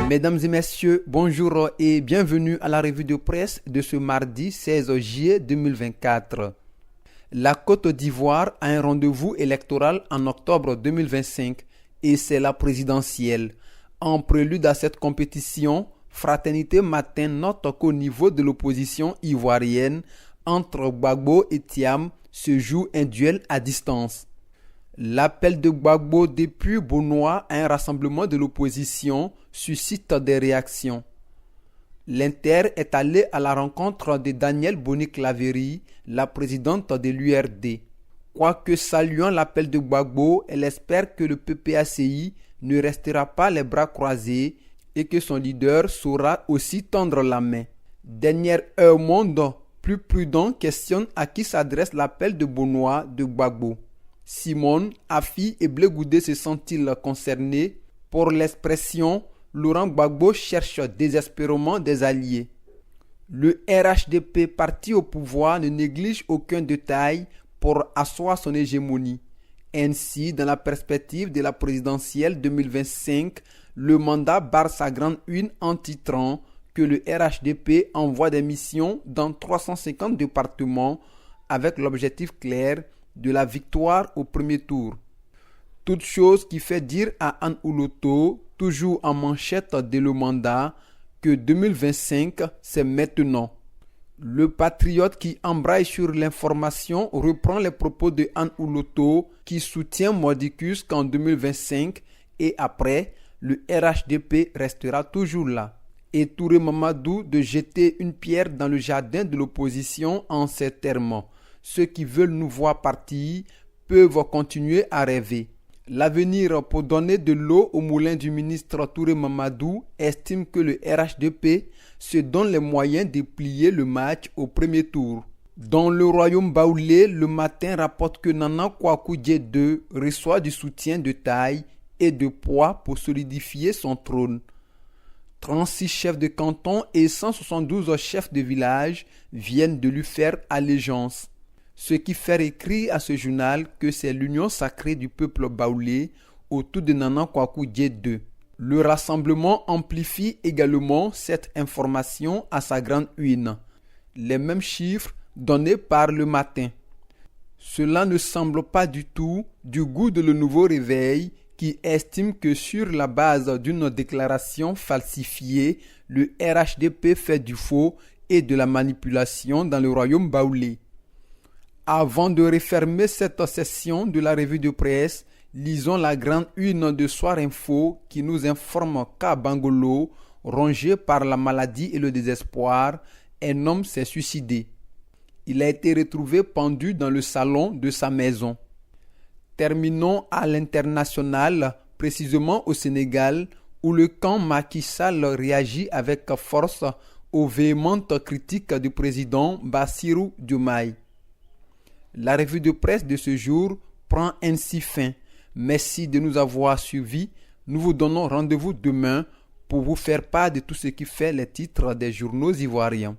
Mesdames et messieurs, bonjour et bienvenue à la revue de presse de ce mardi 16 juillet 2024. La Côte d'Ivoire a un rendez-vous électoral en octobre 2025 et c'est la présidentielle. En prélude à cette compétition, Fraternité Matin note qu'au niveau de l'opposition ivoirienne, entre Gbagbo et Thiam, se joue un duel à distance. L'appel de Gbagbo depuis Bonois à un rassemblement de l'opposition suscite des réactions. L'Inter est allé à la rencontre de Danielle Boni-Claverie, la présidente de l'URD. Quoique saluant l'appel de Gbagbo, elle espère que le PPACI ne restera pas les bras croisés et que son leader saura aussi tendre la main. Dernière heure monde, plus prudent questionne à qui s'adresse l'appel de Bonois de Gbagbo. Simone, Afi et Blé Goudé se sont-ils concernés? Pour l'expression, Laurent Gbagbo cherche désespérément des alliés. Le RHDP, parti au pouvoir, ne néglige aucun détail pour asseoir son hégémonie. Ainsi, dans la perspective de la présidentielle 2025, le mandat barre sa grande une en titrant que le RHDP envoie des missions dans 350 départements avec l'objectif clair de la victoire au premier tour. Toute chose qui fait dire à Anne Ouloto, toujours en manchette dès le mandat, que 2025, c'est maintenant. Le patriote qui embraye sur l'information reprend les propos de Anne Ouloto qui soutient Mordicus qu'en 2025 et après, le RHDP restera toujours là. Et Touré Mamadou de jeter une pierre dans le jardin de l'opposition en ces termes. Ceux qui veulent nous voir partir peuvent continuer à rêver. L'avenir pour donner de l'eau au moulin du ministre Touré Mamadou estime que le RHDP se donne les moyens de plier le match au premier tour. Dans le royaume baoulé, le matin rapporte que Nana Kwaku Dié II reçoit du soutien de taille et de poids pour solidifier son trône. 36 chefs de canton et 172 chefs de village viennent de lui faire allégeance. Ce qui fait écrire à ce journal que c'est l'union sacrée du peuple baoulé autour de Nana Kwaku Dié II. Le rassemblement amplifie également cette information à sa grande une. Les mêmes chiffres donnés par le matin. Cela ne semble pas du tout du goût de le nouveau réveil qui estime que sur la base d'une déclaration falsifiée, le RHDP fait du faux et de la manipulation dans le royaume baoulé. Avant de refermer cette session de la revue de presse, lisons la grande une de Soir Info qui nous informe qu'à Bangolo, rongé par la maladie et le désespoir, un homme s'est suicidé. Il a été retrouvé pendu dans le salon de sa maison. Terminons à l'international, précisément au Sénégal, où le camp Macky Sall réagit avec force aux véhémentes critiques du président Bassirou Diomaye. La revue de presse de ce jour prend ainsi fin. Merci de nous avoir suivis. Nous vous donnons rendez-vous demain pour vous faire part de tout ce qui fait les titres des journaux ivoiriens.